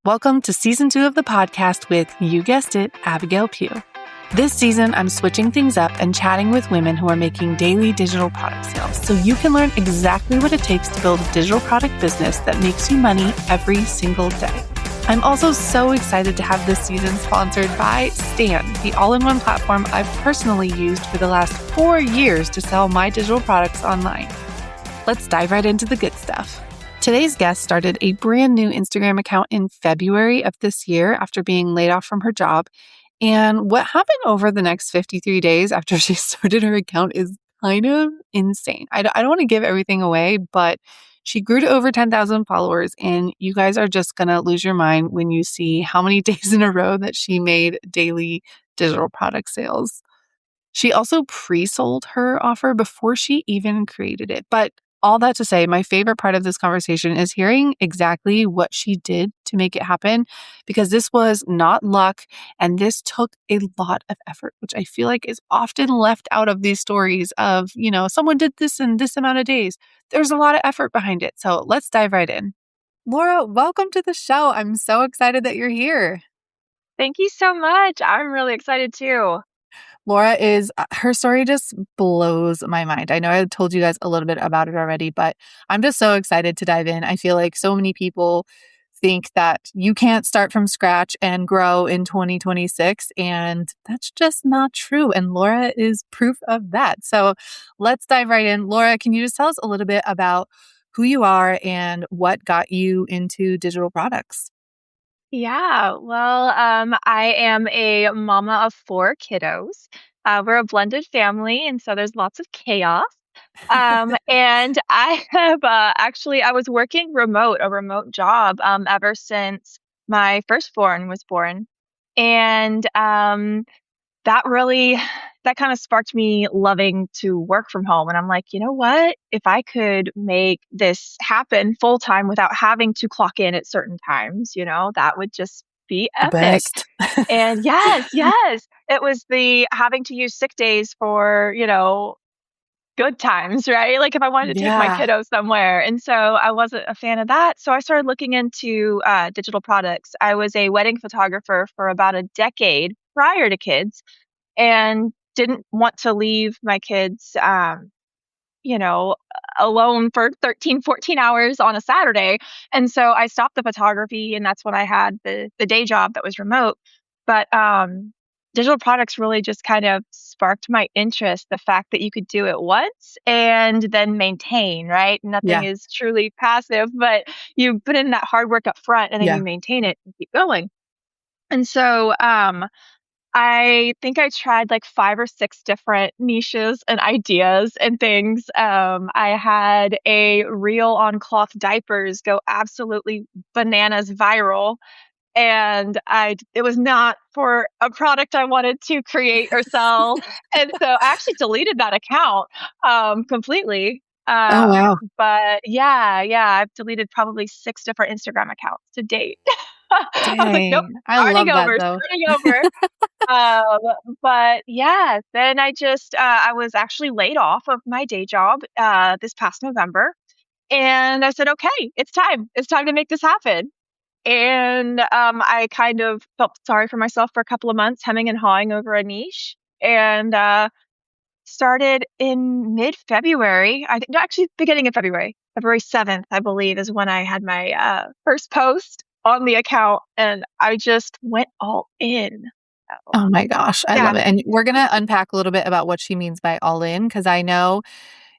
Welcome to season 2 of the podcast with, you guessed it, Abigail Pugh. This season, I'm switching things up and chatting with women who are making daily digital product sales so you can learn exactly what it takes to build a digital product business that makes you money every single day. I'm also so excited to have this season sponsored by Stan, the all-in-one platform I've personally used for the last 4 years to sell my digital products online. Let's dive right into the good stuff. Today's guest started a brand new Instagram account in February of this year after being laid off from her job. And what happened over the next 53 days after she started her account is kind of insane. I don't want to give everything away, but she grew to over 10,000 followers, and you guys are just going to lose your mind when you see how many days in a row that she made daily digital product sales. She also pre-sold her offer before she even created it. But all that to say, my favorite part of this conversation is hearing exactly what she did to make it happen, because this was not luck and this took a lot of effort, which I feel like is often left out of these stories of, someone did this in this amount of days. There's a lot of effort behind it. So let's dive right in. Laura, welcome to the show. I'm so excited that you're here. Thank you so much. I'm really excited too. Laura her story just blows my mind. I know I told you guys a little bit about it already, but I'm just so excited to dive in. I feel like so many people think that you can't start from scratch and grow in 2026, and that's just not true. And Laura is proof of that. So let's dive right in. Laura, can you just tell us a little bit about who you are and what got you into digital products? Yeah, well, I am a mama of 4 kiddos. We're a blended family, and so there's lots of chaos. And I have I was working a remote job, ever since my firstborn was born. And that really that kind of sparked me loving to work from home, and I'm like, you know what, if I could make this happen full time without having to clock in at certain times, that would just be The epic. best. And yes, it was the having to use sick days for good times, right? Like if I wanted to take my Yeah. kiddo somewhere. And so I wasn't a fan of that, so I started looking into digital products. I was a wedding photographer for about a decade prior to kids, and didn't want to leave my kids, you know, alone for 13, 14 hours on a Saturday. And so I stopped the photography, and that's when I had the day job that was remote. But digital products really just kind of sparked my interest. The fact that you could do it once and then maintain, right? Nothing Yeah. is truly passive, but you put in that hard work up front and then Yeah. you maintain it and keep going. And so I think I tried like 5 or 6 different niches and ideas and things. I had a reel on cloth diapers go absolutely bananas viral, and it was not for a product I wanted to create or sell. And so I actually deleted that account completely. Oh, wow. But yeah, I've deleted probably 6 different Instagram accounts to date. I was like, nope, Dang. I love that though. starting over. Um, but yeah, then I was actually laid off of my day job this past November, and I said, okay, it's time. It's time to make this happen. And I kind of felt sorry for myself for a couple of months, hemming and hawing over a niche, and started in mid-February. I think, no, actually, beginning of February, February 7th, I believe, is when I had my first post on the account, and I just went all in. So, Oh my gosh, I yeah. love it. And we're going to unpack a little bit about what she means by all in, because I know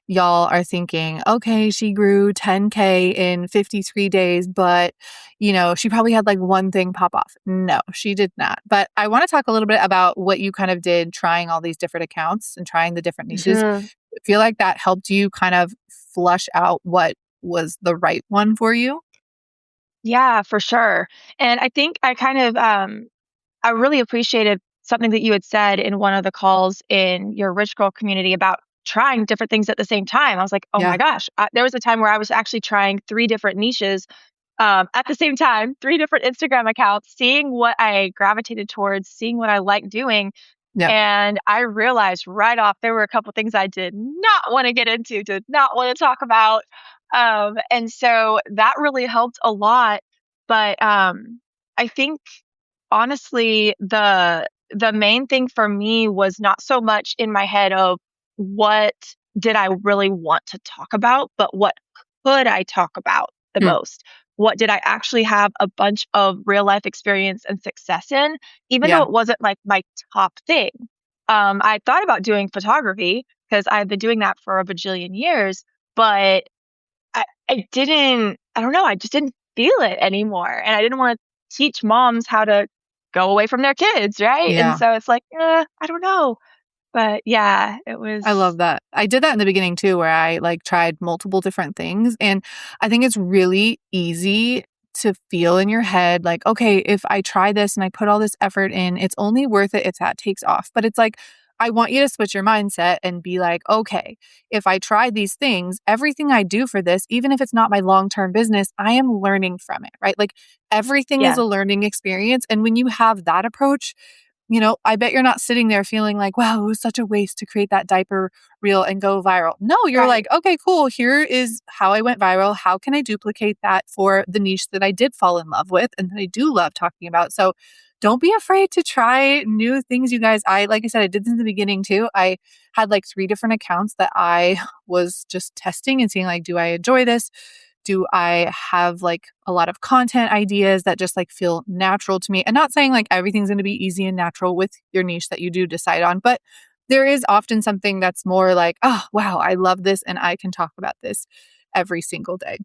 y'all are thinking, okay, she grew 10K in 53 days, but she probably had like one thing pop off. No, she did not. But I want to talk a little bit about what you kind of did trying all these different accounts and trying the different niches. Mhm. I feel like that helped you kind of flush out what was the right one for you. Yeah, for sure. And I think I really appreciated something that you had said in one of the calls in your Rich Girl community about trying different things at the same time. I was like, oh Yeah. my gosh, there was a time where I was actually trying 3 different niches at the same time, 3 different Instagram accounts, seeing what I gravitated towards, seeing what I like doing. Yeah. And I realized right off there were a couple things I did not want to get into, did not want to talk about. And so that really helped a lot. But I think honestly, the main thing for me was not so much in my head of what did I really want to talk about, but what could I talk about the Mm, most? What did I actually have a bunch of real life experience and success in, even though yeah. it wasn't like my top thing. I thought about doing photography because I've been doing that for a bajillion years, but I don't know, I just didn't feel it anymore. And I didn't want to teach moms how to go away from their kids, right? And Yeah. so it's like, I don't know. But yeah, it I was, love that. I did that in the beginning too, where I like tried multiple different things. And I think it's really easy to feel in your head like, okay, if I try this and I put all this effort in, it's only worth it if that takes off. But it's like, I want you to switch your mindset and be like, okay, if I try these things, everything I do for this, even if it's not my long term business, I am learning from it, right? Like everything is yeah, a learning experience. And when you have that approach, I bet you're not sitting there feeling like, wow, it was such a waste to create that diaper reel and go viral. No, you're like, right. okay, cool. Here is how I went viral. How can I duplicate that for the niche that I did fall in love with and that I do love talking about? So don't be afraid to try new things, you guys. Like I said, I did this in the beginning too. I had like 3 different accounts that I was just testing and seeing like, do I enjoy this? Do I have like a lot of content ideas that just like feel natural to me? And not saying like everything's going to be easy and natural with your niche that you do decide on, but there is often something that's more like, oh, wow, I love this and I can talk about this every single day.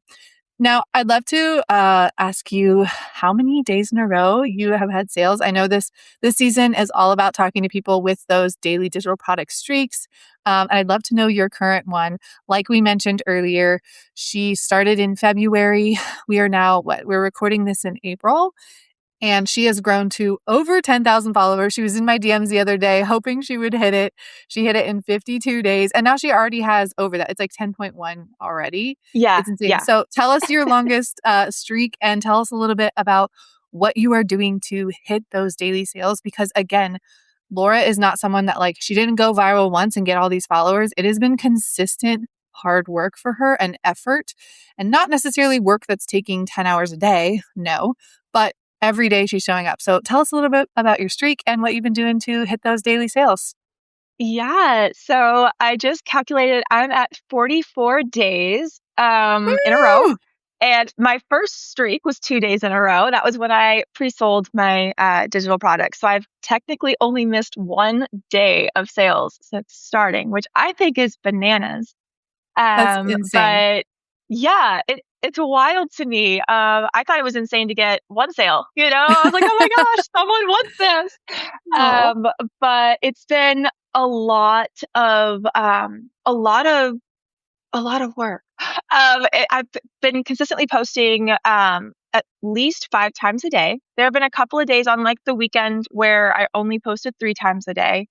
Now, I'd love to ask you how many days in a row you have had sales. I know this season is all about talking to people with those daily digital product streaks, and I'd love to know your current one. Like we mentioned earlier, she started in February. We are now what we're recording this in April, and she has grown to over 10,000 followers. She was in my DMs the other day hoping she would hit it. She hit it in 52 days. And now she already has over that. It's like 10.1 already. Yeah, It's insane. yeah. So tell us your longest streak and tell us a little bit about what you are doing to hit those daily sales. Because again, Laura is not someone that like, she didn't go viral once and get all these followers. It has been consistent hard work for her and effort, and not necessarily work that's taking 10 hours a day. No, but every day she's showing up. So tell us a little bit about your streak and what you've been doing to hit those daily sales. Yeah, so I just calculated I'm at 44 days in a row. Woo! And my first streak was 2 days in a row. That was when I pre-sold my digital products. So I've technically only missed 1 day of sales since starting, which I think is bananas. That's insane. But yeah, it's wild to me. I thought it was insane to get one sale. I was like, oh my gosh, someone wants this. Oh, Um, but it's been a lot of a lot of work. I've been consistently posting at least 5 times a day. There have been a couple of days on like the weekend where I only posted 3 times a day.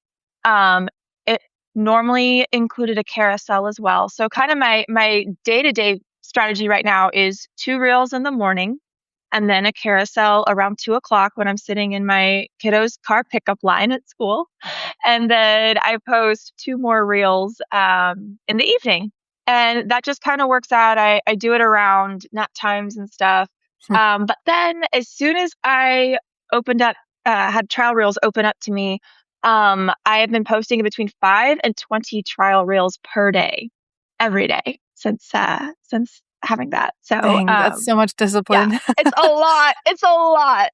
It normally included a carousel as well. So kind of my day-to-day strategy right now is 2 reels in the morning and then a carousel around 2 o'clock when I'm sitting in my kiddo's car pickup line at school. And then I post 2 more reels in the evening. And that just kind of works out. I do it around nap times and stuff. But then as soon as I opened up, had trial reels open up to me, I have been posting between 5 and 20 trial reels per day, every day since having that. So dang, that's so much yeah, discipline. it's a lot. It's a lot.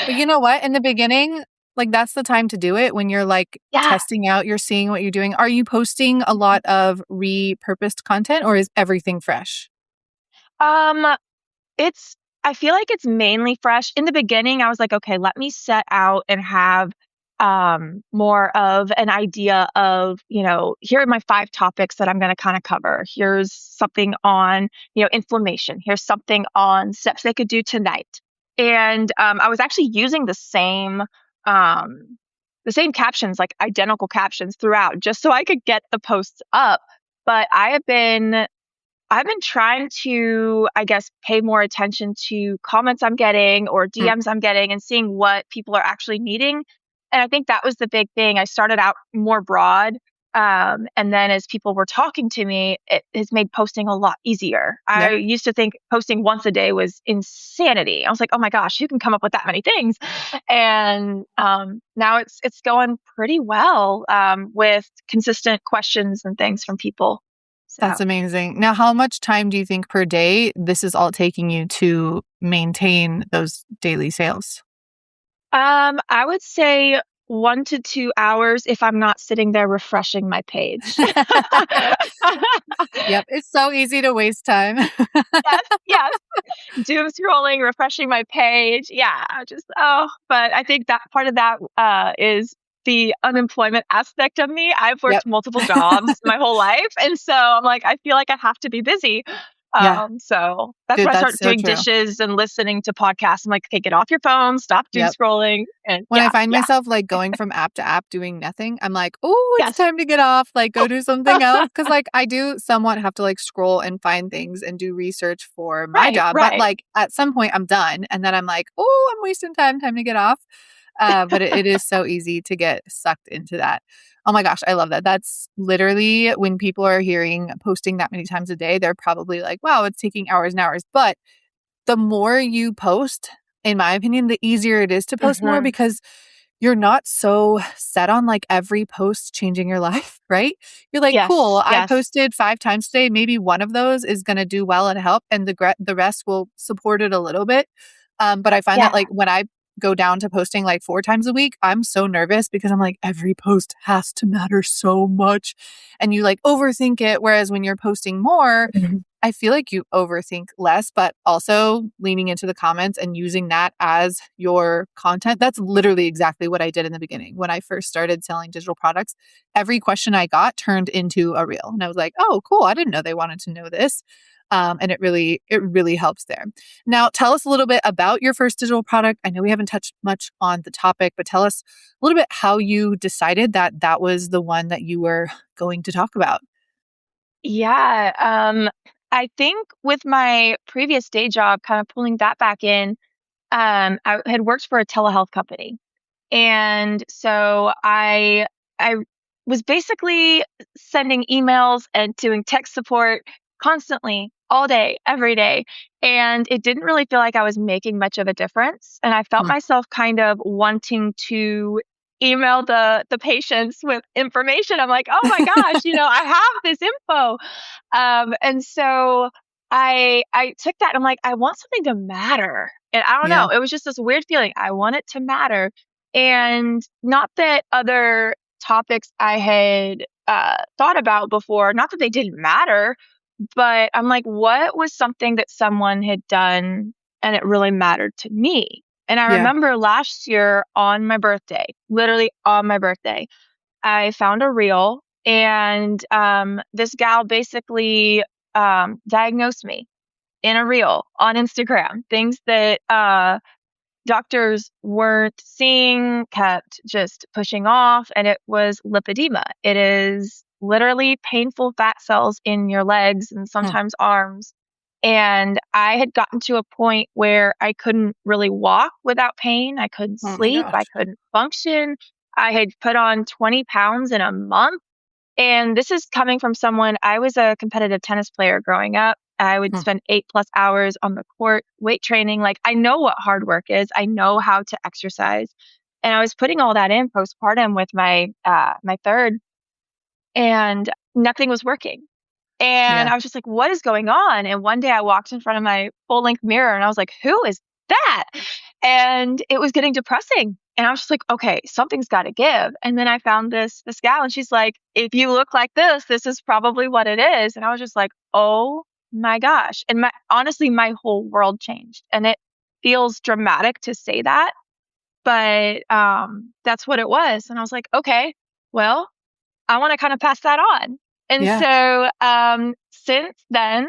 But you know what? In the beginning, like that's the time to do it when you're like Yeah. testing out, you're seeing what you're doing. Are you posting a lot of repurposed content or is everything fresh? Um, It's I feel like it's mainly fresh. In the beginning, I was like, "Okay, let me set out and have, more of an idea of, here are my 5 topics that I'm gonna kinda cover. Here's something on, inflammation. Here's something on steps they could do tonight." And, I was actually using the same captions, like identical captions throughout, just so I could get the posts up. But I've been trying to, I guess, pay more attention to comments I'm getting or Mm, DMs I'm getting and seeing what people are actually needing. And I think that was the big thing. I started out more broad, And then as people were talking to me, it has made posting a lot easier. I Yep. used to think posting once a day was insanity. I was like, oh my gosh, who can come up with that many things? And now it's going pretty well with consistent questions and things from people. That's So amazing. Now, how much time do you think per day this is all taking you to maintain those daily sales? I would say 1 to 2 hours if I'm not sitting there refreshing my page. Yep, it's so easy to waste time. Yes, yes. Doom scrolling, refreshing my page. Yeah, but I think that part of that is the unemployment aspect of me. I've Yep. worked multiple jobs my whole life. And so I'm like, I feel like I have to be busy. Yeah, So that's dude, when I that's start so doing true. dishes and listening to podcasts. I'm like, okay, get off your phone, stop doom Yep. scrolling. And When I yeah, find yeah, myself like going from app to app doing nothing, I'm like, oh, it's yes. time to get off, like go do something else. Cause like I do somewhat have to like scroll and find things and do research for my Right, job. But right. like at some point I'm done. And then I'm like, oh, I'm wasting time to get off. But it is so easy to get sucked into that. Oh my gosh, I love that. That's literally when people are hearing posting that many times a day, they're probably like, wow, it's taking hours and hours. But the more you post, in my opinion, the easier it is to post more Hmm. because you're not so set on like every post changing your life, right? You're like, cool, Yes, I yes. posted 5 times today. Maybe one of those is going to do well and help, and the rest will support it a little bit. But I find that Yeah. like when I go down to posting like 4 times a week, I'm so nervous because I'm like, every post has to matter so much. And you like overthink it. Whereas when you're posting more, Mhm. I feel like you overthink less, but also leaning into the comments and using that as your content. That's literally exactly what I did in the beginning. When I first started selling digital products, every question I got turned into a reel. And I was like, oh, cool. I didn't know they wanted to know this. And it really helps there. Now, tell us a little bit about your first digital product. I know we haven't touched much on the topic, but tell us a little bit how you decided that that was the one that you were going to talk about. Yeah. I think with my previous day job, kind of pulling that back in, I had worked for a telehealth company. And so I was basically sending emails and doing tech support constantly, all day, every day. And it didn't really feel like I was making much of a difference. And I felt Hmm. myself kind of wanting to email the patients with information. I'm like, oh my gosh, I have this info. And so I took that and I'm like, I want something to matter. And I don't Yeah. know, it was just this weird feeling. I want it to matter. And not that other topics I had thought about before, not that they didn't matter, but I'm like, what was something that someone had done and it really mattered to me? And I Yeah. remember last year on my birthday, literally on my birthday, I found a reel and this gal basically diagnosed me in a reel on Instagram, things that doctors weren't seeing, kept just pushing off, and it was lipedema. It is literally painful fat cells in your legs and Hmm. sometimes arms. And I had gotten to a point where I couldn't really walk without pain. I couldn't Oh my sleep. I gosh. couldn't function. I had put on 20 pounds in a month. And this is coming from someone, I was a competitive tennis player growing up. I would Hmm. spend 8+ hours on the court, weight training. Like, I know what hard work is. I know how to exercise. And I was putting all that in postpartum with my third, and nothing was working. And Yeah. I was just like, what is going on? And one day I walked in front of my full length mirror and I was like, who is that? And it was getting depressing. And I was just like, okay, something's got to give. And then I found this gal and she's like, if you look like this is probably what it is. And I was just like, oh my gosh. And honestly, my whole world changed. And it feels dramatic to say that, but that's what it was. And I was like, okay, well, I want to kind of pass that on. And Yeah. so since then,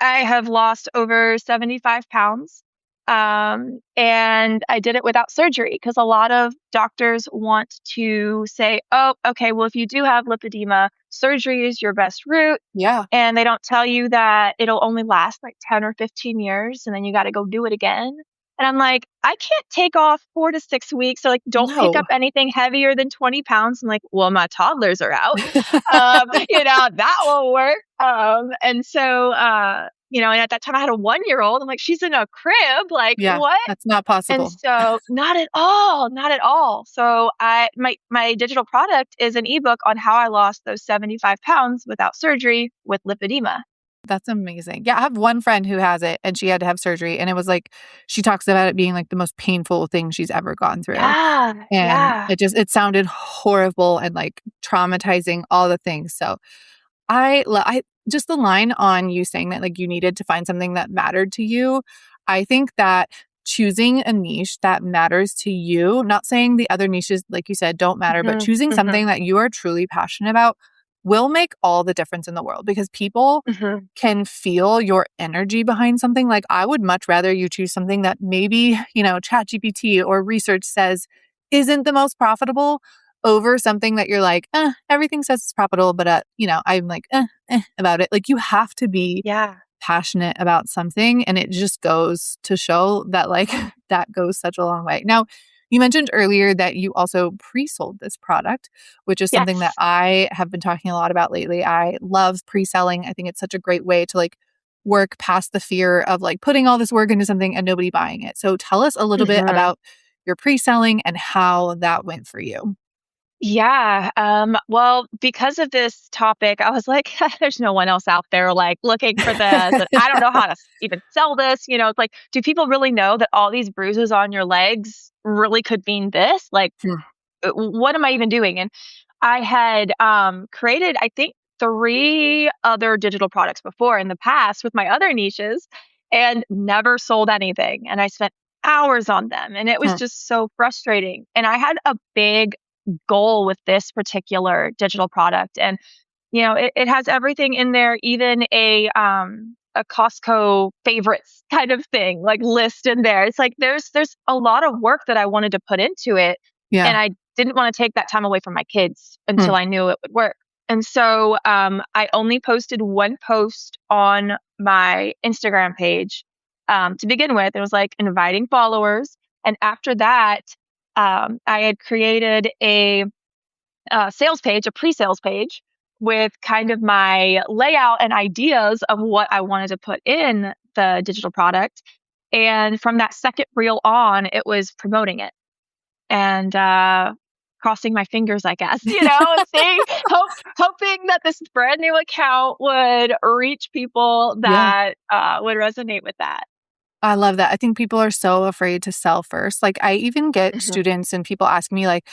I have lost over 75 pounds. And I did it without surgery because a lot of doctors want to say, oh, okay, well, if you do have lipedema, surgery is your best route. Yeah. And they don't tell you that it'll only last like 10 or 15 years and then you got to go do it again. And I'm like, I can't take off 4 to 6 weeks. Or like, don't pick up No. anything heavier than 20 pounds. I'm like, well, my toddlers are out. That won't work. And so, and at that time I had a 1 year old. I'm like, she's in a crib. Like, Yeah, what? that's not And possible. so not at all, not at all. So my digital product is an ebook on how I lost those 75 pounds without surgery with lipedema. That's amazing. Yeah, I have one friend who has it and she had to have surgery and it was like she talks about it being like the most painful thing she's ever gone through. Yeah, And yeah. it sounded horrible and like traumatizing, all the things. So I just the line on you saying that like you needed to find something that mattered to you. I think that choosing a niche that matters to you, not saying the other niches, like you said, don't matter, but Mhm, choosing something mhm, that you are truly passionate about will make all the difference in the world because people mhm. can feel your energy behind something. Like I would much rather you choose something that maybe, ChatGPT or research says isn't the most profitable over something that you're like, everything says it's profitable, but I'm like, about it. Like you have to be Yeah. passionate about something. And it just goes to show that like that goes such a long way. Now, you mentioned earlier that you also pre-sold this product, which is something that Yes. I have been talking a lot about lately. I love pre-selling. I think it's such a great way to like work past the fear of like putting all this work into something and nobody buying it. So tell us a little bit Mhm. about your pre-selling and how that went for you. Yeah. Well, because of this topic, I was like, there's no one else out there like looking for this. And I don't know how to even sell this. It's like, do people really know that all these bruises on your legs really could mean this? Like, Hmm. what am I even doing? And I had created, I think, 3 other digital products before in the past with my other niches and never sold anything. And I spent hours on them and it was Hmm. just so frustrating. And I had a big goal with this particular digital product. And, it has everything in there, even a Costco favorites kind of thing, like list in there. It's like there's a lot of work that I wanted to put into it. And Yeah. I didn't want to take that time away from my kids Hmm. until I knew it would work. And so I only posted one post on my Instagram page to begin with. It was like inviting followers. And after that, I had created a sales page, a pre-sales page with kind of my layout and ideas of what I wanted to put in the digital product. And from that second reel on, it was promoting it and crossing my fingers, I guess, and hoping that this brand new account would reach people Yeah. that would resonate with that. I love that. I think people are so afraid to sell first. Like I even get Mhm, students and people ask me like,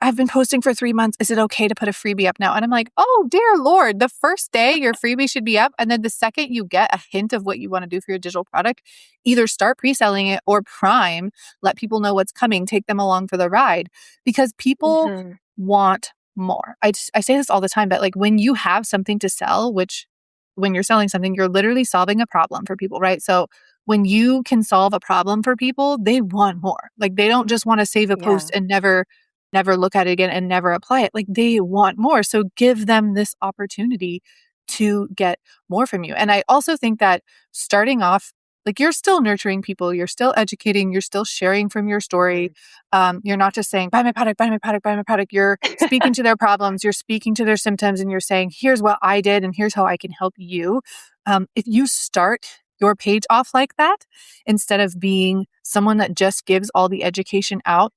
I've been posting for 3 months. Is it okay to put a freebie up now? And I'm like, oh, dear Lord, the first day your freebie should be up. And then the second you get a hint of what you want to do for your digital product, either start pre-selling it or prime, let people know what's coming, take them along for the ride because people mhm. want more. I say this all the time, but like when you have something to sell, which when you're selling something, you're literally solving a problem for people, right? So when you can solve a problem for people, they want more. Like they don't just want to save a post Yeah. and never look at it again and never apply it. Like they want more. So give them this opportunity to get more from you. And I also think that starting off, like you're still nurturing people, you're still educating, you're still sharing from your story. Mhm. You're not just saying, buy my product, buy my product, buy my product. You're speaking to their problems, you're speaking to their symptoms, and you're saying, here's what I did and here's how I can help you. If you start your page off like that instead of being someone that just gives all the education out,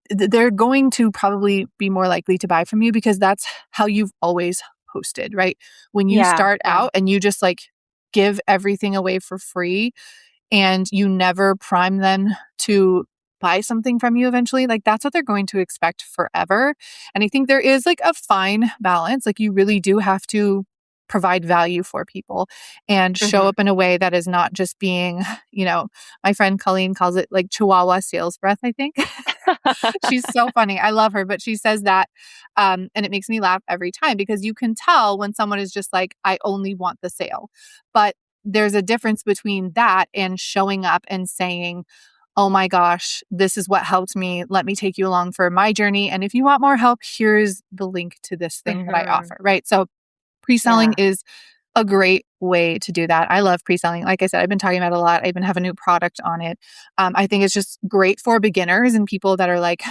they're going to probably be more likely to buy from you because that's how you've always posted, right? When you Yeah, start yeah. out and you just like give everything away for free and you never prime them to buy something from you eventually, like that's what they're going to expect forever. And I think there is like a fine balance. Like you really do have to provide value for people and show Mhm. up in a way that is not just being, my friend Colleen calls it like Chihuahua sales breath, I think. She's so funny. I love her, but she says that. And it makes me laugh every time because you can tell when someone is just like, I only want the sale. But there's a difference between that and showing up and saying, oh my gosh, this is what helped me. Let me take you along for my journey. And if you want more help, here's the link to this thing that I Mhm. offer, right? So pre selling Yeah. is a great way to do that. I love pre-selling. Like I said, I've been talking about it a lot. I even have a new product on it. I think it's just great for beginners and people that are like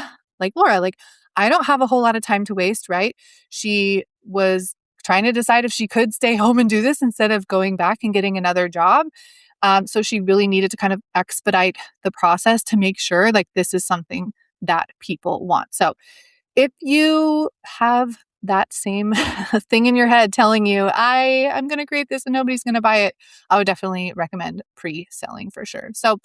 Laura, like I don't have a whole lot of time to waste, right? She was trying to decide if she could stay home and do this instead of going back and getting another job. So she really needed to kind of expedite the process to make sure like this is something that people want. So if you have that same thing in your head telling you, I'm going to create this and nobody's going to buy it, I would definitely recommend pre-selling for sure. So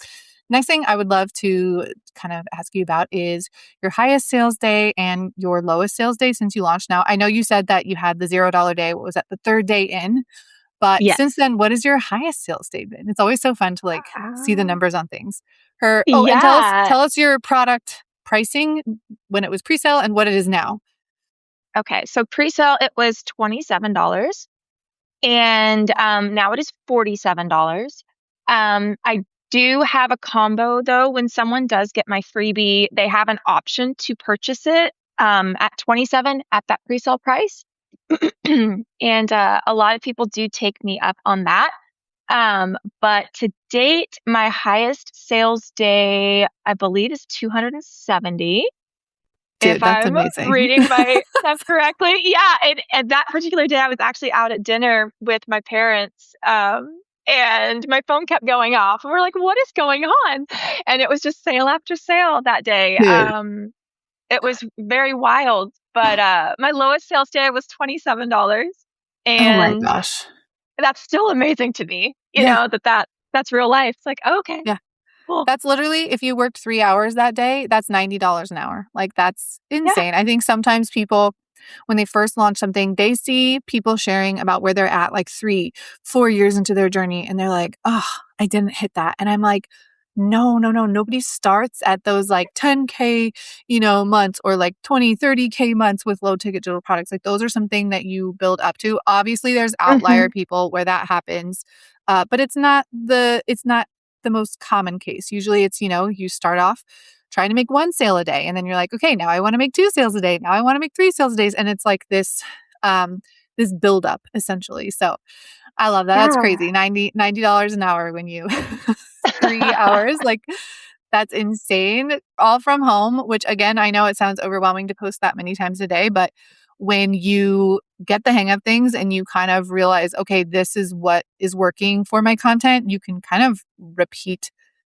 next thing I would love to kind of ask you about is your highest sales day and your lowest sales day since you launched. Now, I know you said that you had the $0 day. What was that? The third day in. But since Yes. then, what is your highest sales day been? It's always so fun to like see the Uh, numbers on things. And yeah. tell us your product pricing when it was pre-sale and what it is now. Okay. So pre-sale, it was $27. And now it is $47. I do have a combo though. When someone does get my freebie, they have an option to purchase it at 27 at that pre-sale price. And a lot of people do take me up on that. But to date, my highest sales day, I believe, is 270. If Dude, that's I'm amazing. reading my stuff correctly. Yeah, and that particular day, I was actually out at dinner with my parents, and my phone kept going off. And we're like, "What is going on?" And it was just sale after sale that day. Dude. It was very wild, but, my lowest sales day was $27, Oh my and gosh. that's still amazing to me, Yeah. that's real life. It's like, "Okay, Yeah. cool." That's literally, if you worked 3 hours that day, that's $90 an hour. Like, that's Yeah. insane. I think sometimes people, when they first launch something, they see people sharing about where they're at like 3, 4 years into their journey. And they're like, oh, I didn't hit that. And I'm like, no, no, no. Nobody starts at those like 10K, months or like 20, 30K months with low ticket digital products. Like those are something that you build up to. Obviously, there's outlier Mhm. people where that happens. But it's not the most common case. Usually it's, you start off trying to make one sale a day and then you're like, okay, now I want to make 2 sales a day. Now I want to make 3 sales a day. And it's like this build up essentially. So I love that. That's Yeah. crazy. $90 an hour when you 3 hours. Like that's insane. All from home, which again, I know it sounds overwhelming to post that many times a day, but when you get the hang of things and you kind of realize, okay, this is what is working for my content, you can kind of repeat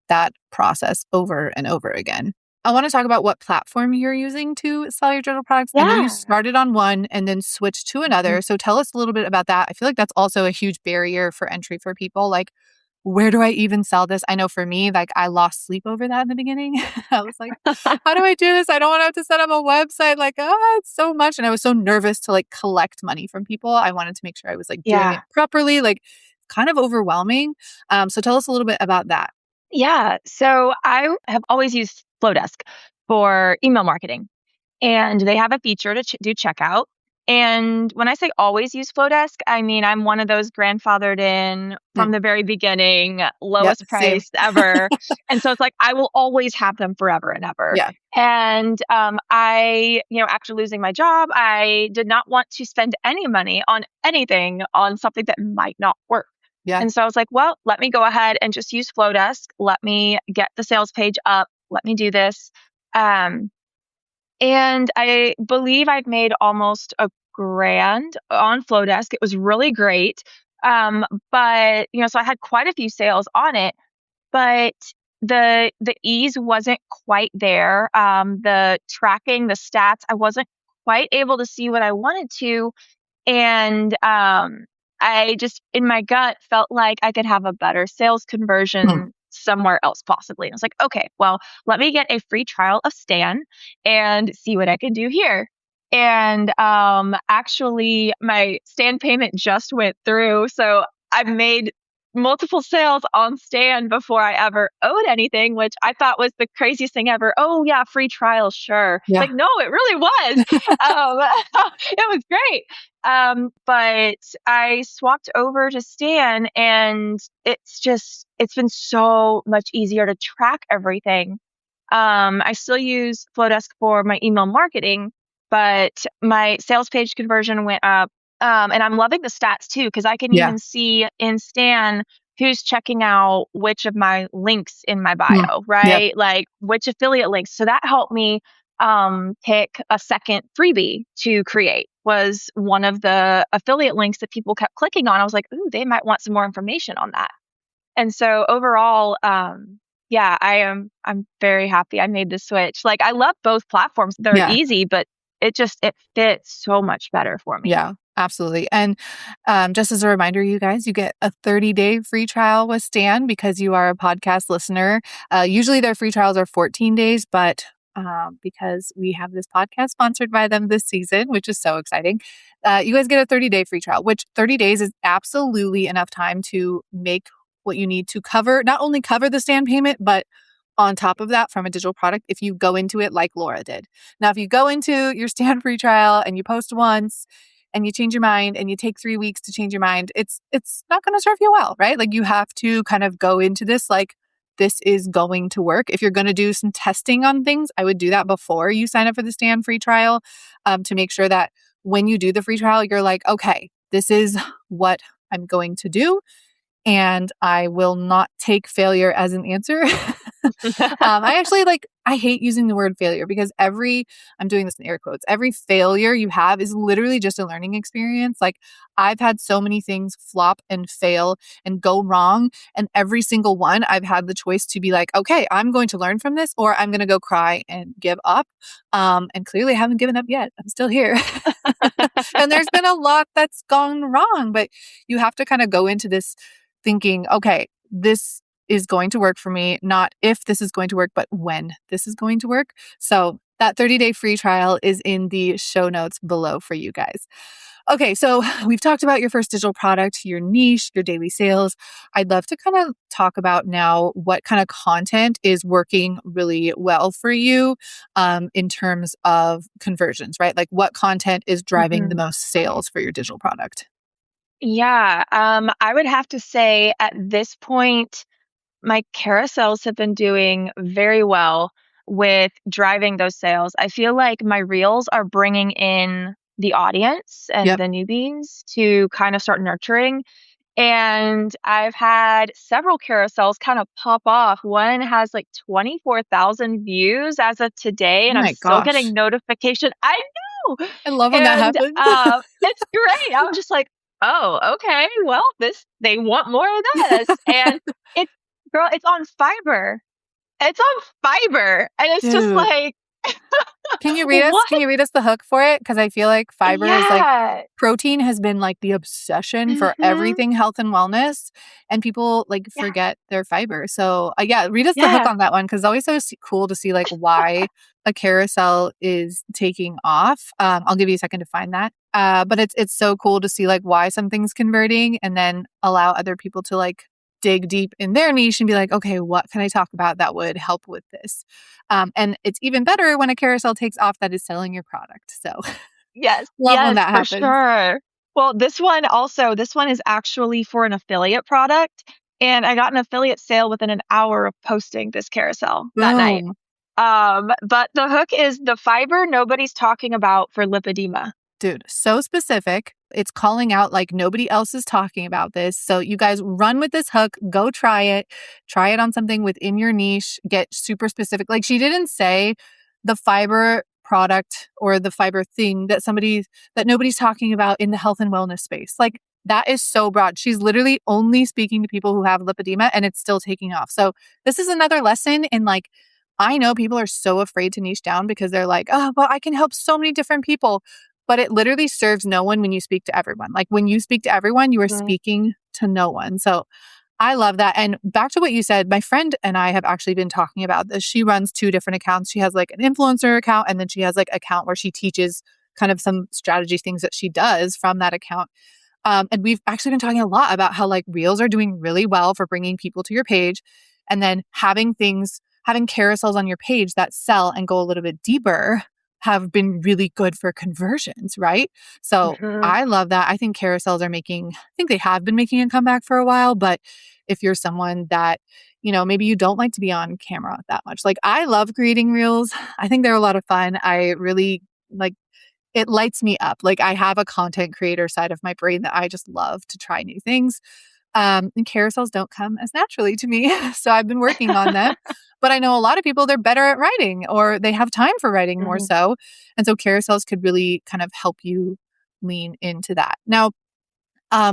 that process over and over again. I want to talk about what platform you're using to sell your digital products. I know you Yeah. started on one and then switched to Mhm. another. So tell us a little bit about that. I feel like that's also a huge barrier for entry for people. Like, where do I even sell this? I know for me, like I lost sleep over that in the beginning. I was like, how do I do this? I don't want to have to set up a website. Like, it's so much. And I was so nervous to like collect money from people. I wanted to make sure I was like doing it Yeah. properly, like kind of overwhelming. So tell us a little bit about that. Yeah. So I have always used Flowdesk for email marketing, and they have a feature to do checkout. And when I say always use Flowdesk, I mean I'm one of those grandfathered in Mm. from the very beginning, Yep. lowest Same. price ever. And so it's like I will always have them forever and ever. Yeah. And after losing my job, I did not want to spend any money on anything on something that might not work. Yeah. And so I was like, well, let me go ahead and just use Flowdesk. Let me get the sales page up. Let me do this. Um, and I believe I've made almost a grand on Flowdesk. It was really great. But so I had quite a few sales on it, but the ease wasn't quite there. The tracking, the stats, I wasn't quite able to see what I wanted to. And I just, in my gut, felt like I could have a better sales Mm. conversion somewhere else, possibly. And I was like, okay, well, let me get a free trial of Stan and see what I can do here. And actually, my Stan payment just went through. So I've made multiple sales on Stan before I ever owed anything, which I thought was the craziest thing ever. Oh, yeah, free trial, sure. Yeah. Like, no, it really was. Um, it was great. But I swapped over to Stan and it's been so much easier to track everything. I still use Flowdesk for my email marketing, but my sales page conversion went up And I'm loving the stats too, because I can Yeah. even see in Stan who's checking out which of my links in my Mm. bio, Yep. right? Like which affiliate links. So that helped me pick a second freebie to create, was one of the affiliate links that people kept clicking on. I was like, ooh, they might want some more information on that. And so overall, yeah, I'm very happy I made the switch. Like I love both platforms. They're Yeah. easy, but it fits so much better for me. Yeah, absolutely. And just as a reminder, you guys, you get a 30-day free trial with Stan because you are a podcast listener. Usually their free trials are 14 days, but because we have this podcast sponsored by them this season, which is so exciting, you guys get a 30-day free trial, which 30 days is absolutely enough time to make what you need to cover, not only cover the Stan payment, but on top of that from a digital product if you go into it like Laura did. Now, if you go into your Stan free trial and you post once and you change your mind and you take 3 weeks to change your mind, it's not going to serve you well, right? Like you have to kind of go into this like this is going to work. If you're going to do some testing on things, I would do that before you sign up for the Stan free trial to make sure that when you do the free trial, you're like, okay, this is what I'm going to do. And I will not take failure as an answer. I actually I hate using the word failure because I'm doing this in air quotes, every failure you have is literally just a learning experience. Like I've had so many things flop and fail and go wrong. And every single one, I've had the choice to be like, okay, I'm going to learn from this or I'm going to go cry and give up. And clearly I haven't given up yet. I'm still here. And there's been a lot that's gone wrong, but you have to kind of go into this thinking, okay, this is going to work for me, not if this is going to work, but when this is going to work. So that 30-day free trial is in the show notes below for you guys. Okay, so we've talked about your first digital product, your niche, your daily sales. I'd love to kind of talk about now what kind of content is working really well for you in terms of conversions, right? Like what content is driving the Mhm. most sales for your digital product? Yeah, I would have to say at this point, my carousels have been doing very well with driving those sales. I feel like my reels are bringing in the audience and Yep. the newbies to kind of start nurturing. And I've had several carousels kind of pop off. One has like 24,000 views as of today, Oh and I'm my still getting gosh. notification. I know. I love when that And happens. it's great. I'm just like, oh, okay. Well, they want more of this. And it's girl, it's on Fiverr. It's on Fiverr. And it's just Dude. like, Can what? you read us the hook for it? Because I feel like Fiverr is like Yeah. protein has been like the obsession for Hmm. everything health and wellness, and people like Yeah. forget their fiber. So yeah, read us the hook Yeah. on that one because it's always so cool to see like why a carousel is taking off. I'll give you a second to find that. But it's so cool to see like why something's converting, and then allow other people to like dig deep in their niche and be like, okay, what can I talk about that would help with this? And it's even better when a carousel takes off that is selling your product. So Yes, love when yes, that for happens. sure. Well, this one is actually for an affiliate product, and I got an affiliate sale within an hour of posting this carousel that night. Boom. But the hook is the fiber nobody's talking about for lipedema. Dude, so specific. It's calling out like nobody else is talking about this. So you guys run with this hook, go try it. Try it on something within your niche, get super specific. Like she didn't say the fiber product or the fiber thing that nobody's talking about in the health and wellness space. Like that is so broad. She's literally only speaking to people who have lipedema and it's still taking off. So this is another lesson in like I know people are so afraid to niche down because they're like, oh, well, I can help so many different people. But it literally serves no one when you speak to everyone. Like when you speak to everyone, you are Mhm. speaking to no one. So I love that. And back to what you said, my friend and I have actually been talking about this. She runs two different accounts. She has like an influencer account, and then she has like an account where she teaches kind of some strategy things that she does from that account. And we've actually been talking a lot about how like reels are doing really well for bringing people to your page, and then having carousels on your page that sell and go a little bit deeper have been really good for conversions, right? So Mhm. I love that. I think carousels I think they have been making a comeback for a while, but if you're someone that, maybe you don't like to be on camera that much. Like I love creating reels. I think they're a lot of fun. I really like it lights me up. Like I have a content creator side of my brain that I just love to try new things. And carousels don't come as naturally to me. So I've been working on them. But I know a lot of people, they're better at writing or they have time for writing more Mhm. so. And so carousels could really kind of help you lean into that. Now,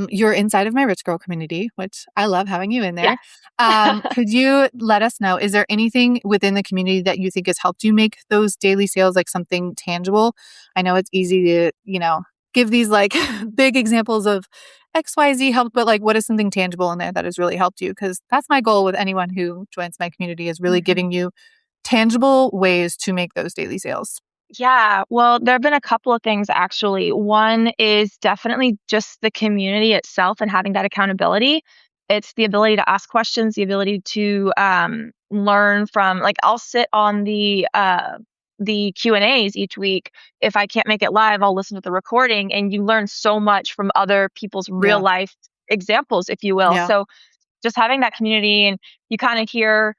you're inside of my Rich Girl community, which I love having you in there. Yes. Could you let us know, is there anything within the community that you think has helped you make those daily sales like something tangible? I know it's easy to, give these like big examples of XYZ help, but like what is something tangible in there that has really helped you? Because that's my goal with anyone who joins my community is really Mhm. giving you tangible ways to make those daily sales. Yeah, well, there have been a couple of things actually. One is definitely just the community itself and having that accountability. It's the ability to ask questions, the ability to learn from. Like, I'll sit on the Q&As each week. If I can't make it live, I'll listen to the recording, and you learn so much from other people's real Yeah. life examples, if you will. Yeah. So just having that community, and you kind of hear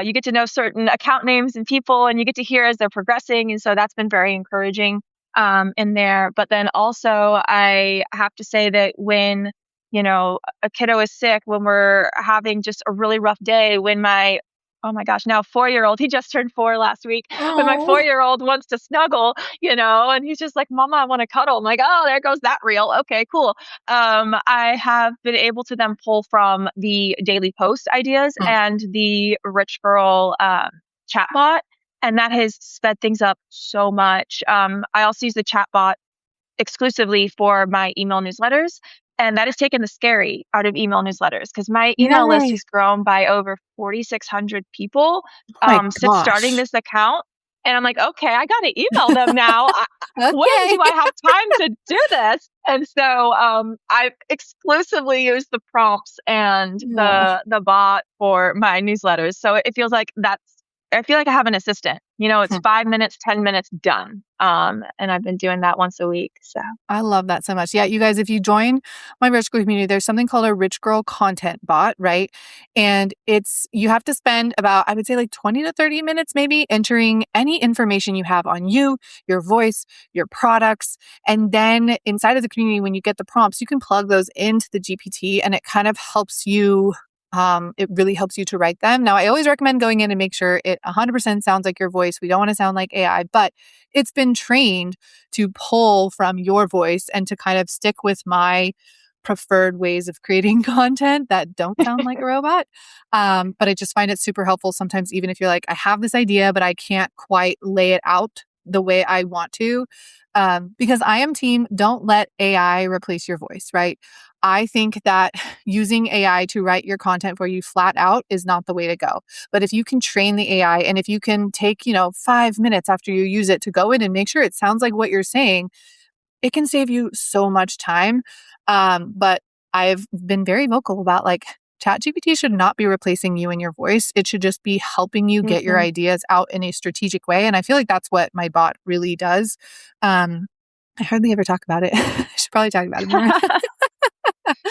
you get to know certain account names and people, and you get to hear as they're progressing, and so that's been very encouraging in there. But then also I have to say that when a kiddo is sick, when we're having just a really rough day, when my oh my gosh, now 4-year-old, he just turned 4 last week, when my Oh. 4-year-old wants to snuggle, and he's just like, Mama, I want to cuddle. I'm like, oh, there goes that reel. Okay, cool. I have been able to then pull from the daily post ideas Mm. and the Rich Girl chatbot, and that has sped things up so much. I also use the chatbot exclusively for my email newsletters, and that has taken the scary out of email newsletters because my email list Yay. has grown by over 4,600 people Oh my since starting gosh. this account. And I'm like, okay, I got to email them now. When Okay. do I have time to do this? And so I exclusively use the prompts and Oh. the bot for my newsletters. So it feels like I feel like I have an assistant. It's 5 minutes, 10 minutes done. And I've been doing that once a week. So I love that so much. Yeah, you guys, if you join my Rich Girl community, there's something called a Rich Girl content bot, right? And you have to spend about, I would say like 20 to 30 minutes maybe entering any information you have on you, your voice, your products. And then inside of the community, when you get the prompts, you can plug those into the GPT and it kind of helps you. It really helps you to write them. Now, I always recommend going in and make sure it 100% sounds like your voice. We don't want to sound like AI, but it's been trained to pull from your voice and to kind of stick with my preferred ways of creating content that don't sound like a robot. But I just find it super helpful sometimes, even if you're like, I have this idea, but I can't quite lay it out the way I want to. Because I am team, don't let AI replace your voice, right? I think that using AI to write your content for you flat out is not the way to go. But if you can train the AI and if you can take, 5 minutes after you use it to go in and make sure it sounds like what you're saying, it can save you so much time. But I've been very vocal about like ChatGPT should not be replacing you and your voice. It should just be helping you get your mhm. ideas out in a strategic way. And I feel like that's what my bot really does. I hardly ever talk about it. I should probably talk about it more.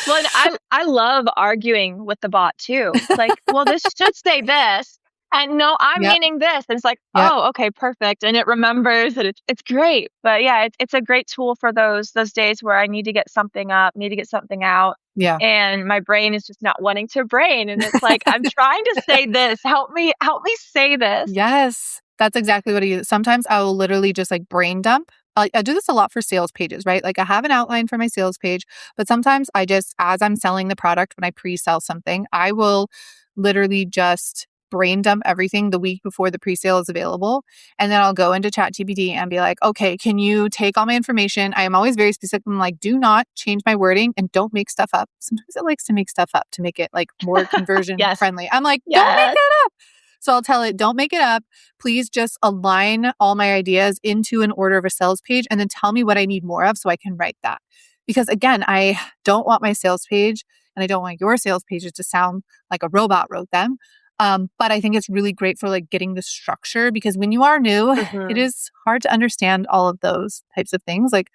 Well, and I love arguing with the bot too. It's like, well, this should say this, and no, I'm Yep. meaning this. And it's like, Yep. oh, okay, perfect, and it remembers, and it's great. But yeah, it's a great tool for those days where I need to get something up, need to get something out, Yeah. and my brain is just not wanting to brain, and it's like, I'm trying to say this. Help me say this. Yes, that's exactly what I use. Sometimes I will literally just like brain dump. I do this a lot for sales pages, right? Like I have an outline for my sales page, but sometimes I just, as I'm selling the product, when I pre-sell something, I will literally just brain dump everything the week before the pre-sale is available. And then I'll go into ChatGPT and be like, okay, can you take all my information? I am always very specific. I'm like, do not change my wording and don't make stuff up. Sometimes it likes to make stuff up to make it like more conversion Yes, friendly. I'm like, don't make yes. that up. So I'll tell it, don't make it up. Please just align all my ideas into an order of a sales page and then tell me what I need more of so I can write that. Because again, I don't want my sales page and I don't want your sales pages to sound like a robot wrote them. But I think it's really great for like getting the structure because when you are new, it Mhm. is hard to understand all of those types of things. Like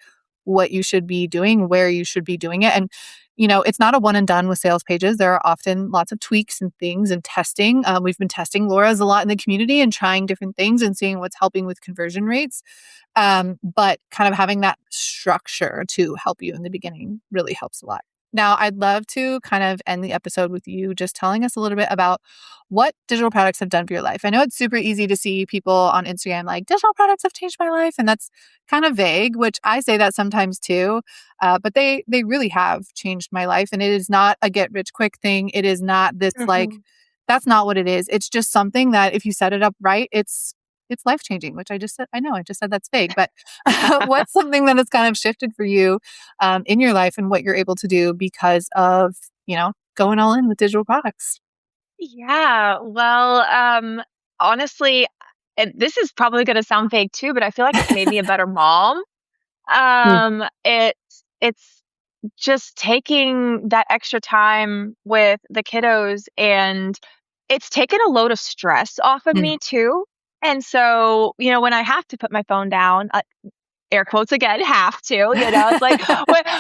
what you should be doing, where you should be doing it. And, it's not a one and done with sales pages. There are often lots of tweaks and things and testing. We've been testing Laura's a lot in the community and trying different things and seeing what's helping with conversion rates. But kind of having that structure to help you in the beginning really helps a lot. Now, I'd love to kind of end the episode with you just telling us a little bit about what digital products have done for your life. I know it's super easy to see people on Instagram like, digital products have changed my life. And that's kind of vague, which I say that sometimes too. But they really have changed my life. And it is not a get rich quick thing. It is not this that's not what it is. It's just something that if you set it up right, it's life changing, which I just said. I know I just said that's vague, but what's something that has kind of shifted for you in your life and what you're able to do because of, going all in with digital products? Yeah. Well, honestly, and this is probably going to sound fake too, but I feel like it's made me a better mom. Mm. It's just taking that extra time with the kiddos, and it's taken a load of stress off of Mm. me too. And so, when I have to put my phone down, air quotes again, have to, it's like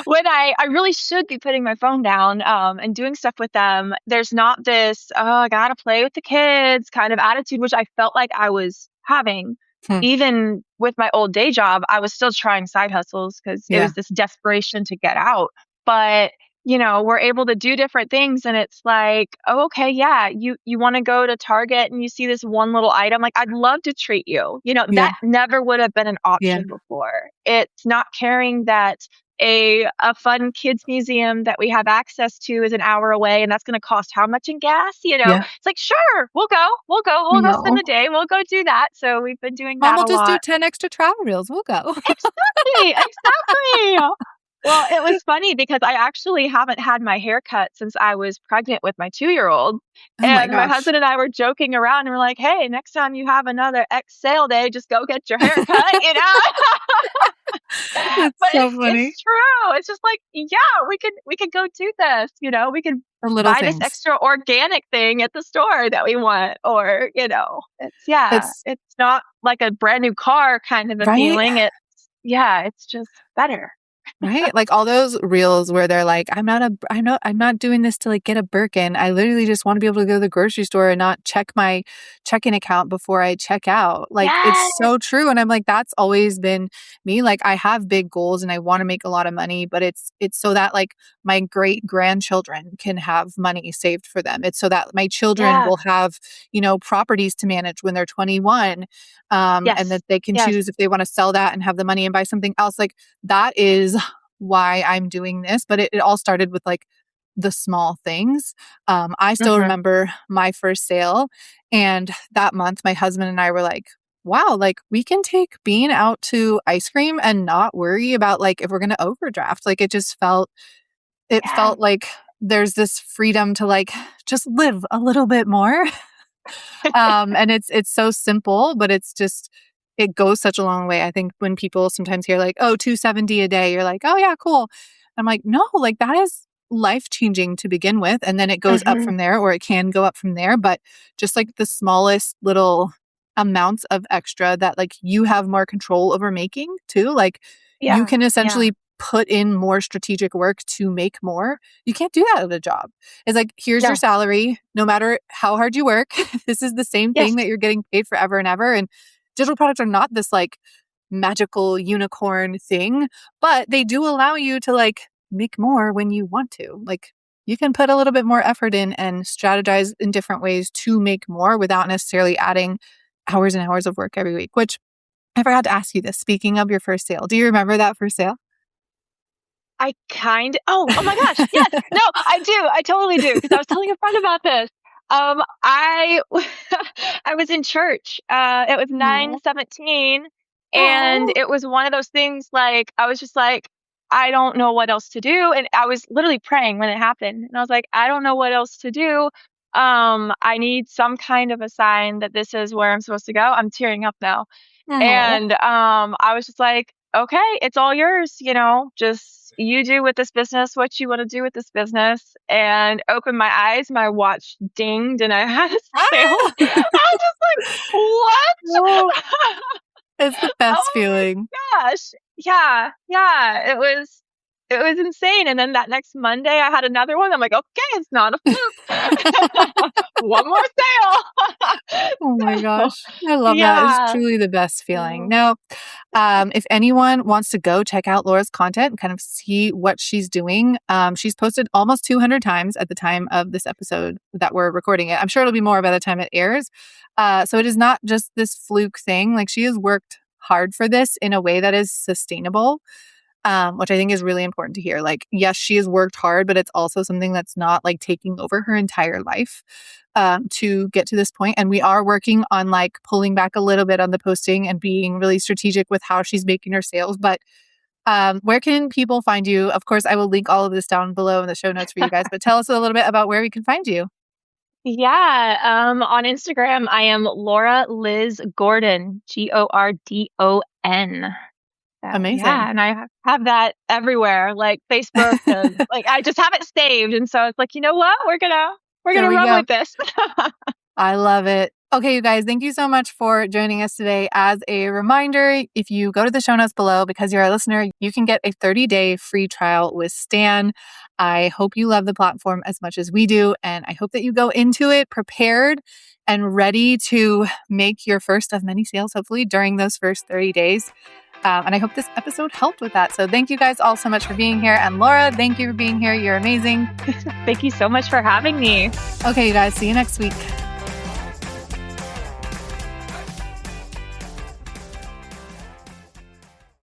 when I really should be putting my phone down, and doing stuff with them, there's not this, oh, I gotta play with the kids kind of attitude, which I felt like I was having. Hmm. Even with my old day job, I was still trying side hustles because it Yeah. was this desperation to get out. But we're able to do different things, and it's like, oh, okay, yeah, you want to go to Target and you see this one little item, like, I'd love to treat you. Yeah. That never would have been an Yeah. option before. It's not caring that a fun kids museum that we have access to is an hour away, and that's going to cost how much in gas? Yeah. It's like, sure, we'll go spend No. the day, we'll go do that. So we've been doing Mom that will a just do lot. 10 extra travel reels. We'll go. Exactly. Well, it was funny because I actually haven't had my hair cut since I was pregnant with my 2-year-old. Oh my And my gosh. husband and I were joking around, and we're like, hey, next time you have another X sale day, just go get your hair cut. That's But so it's funny. true. It's just like, yeah, we could go do this. We could The little buy this things. extra organic thing at the store that we want, or It's it's not like a brand new car kind of a right. feeling. It's just better. Right? Like all those reels where they're like, I'm not doing this to like get a Birkin. I literally just want to be able to go to the grocery store and not check my checking account before I check out. Like Yes. it's so true. And I'm like, that's always been me. Like I have big goals and I want to make a lot of money, but it's so that like my great grandchildren can have money saved for them. It's so that my children Yeah. will have, properties to manage when they're 21. And Yes. that they can Yes. choose if they want to sell that and have the money and buy something else. Like that is why I'm doing this. But it all started with like the small things. I still Mhm. remember my first sale. And that month, my husband and I were like, wow, like we can take Bean out to ice cream and not worry about like if we're going to overdraft. Like it Yes. felt like there's this freedom to like just live a little bit more. And it's so simple, but it goes such a long way. I think when people sometimes hear like, oh, 270 a day, you're like, oh yeah, cool. I'm like, no, like that is life changing to begin with. And then it goes up Mhm. from there, or it can go up from there. But just like the smallest little amounts of extra that like you have more control over making too. Like you Yeah. can Yeah. essentially put in more strategic work to make more. You can't do that at a job. It's like, here's your No. salary, no matter how hard you work. This is the same Yes. thing that you're getting paid forever and ever. And digital products are not this like magical unicorn thing, but they do allow you to like make more when you want to. Like you can put a little bit more effort in and strategize in different ways to make more without necessarily adding hours and hours of work every week, which I forgot to ask you this. Speaking of your first sale, do you remember that first sale? Oh my gosh. Yes. No, I do. I totally do. Because I was telling a friend about this. I I was in church. It was Oh, 9/17, and oh, it was one of those things like I was just like, I don't know what else to do. And I was literally praying when it happened. And I was like, I don't know what else to do. I need some kind of a sign that this is where I'm supposed to go. I'm tearing up now. oh. And I was just like, okay, it's all yours, just you do with this business what you want to do with this business. And opened my eyes, my watch dinged, and I had a sale. Ah! I was just like, Oh, what? it's the best Oh feeling. my gosh. it was insane. And then that next Monday I had another one. I'm like, okay, it's not a fluke. One more sale. Oh my So, gosh. I love that. It's yeah. truly the best feeling. Mm. Now, if anyone wants to go check out Laura's content and kind of see what she's doing, she's posted almost 200 times at the time of this episode that we're recording it. I'm sure it'll be more by the time it airs. So it is not just this fluke thing. Like, she has worked hard for this in a way that is sustainable, which I think is really important to hear. Like, yes, she has worked hard, but it's also something that's not like taking over her entire life to get to this point. And we are working on like pulling back a little bit on the posting and being really strategic with how she's making her sales. But where can people find you? Of course, I will link all of this down below in the show notes for you guys, but tell us a little bit about where we can find you. Yeah. On Instagram, I am Laura Liz Gordon, Gordon. So, Amazing. yeah, and I have that everywhere, like Facebook, and like I just have it saved, and so it's like, you know what, we're There gonna we run go. with this. I love it. Okay, you guys, thank you so much for joining us today. As a reminder, if you go to the show notes below, because you're a listener, you can get a 30-day free trial with Stan. I hope you love the platform as much as we do, and I hope that you go into it prepared and ready to make your first of many sales, hopefully, during those first 30 days. And I hope this episode helped with that. So thank you guys all so much for being here. And Laura, thank you for being here. You're amazing. Thank you so much for having me. Okay, you guys, see you next week.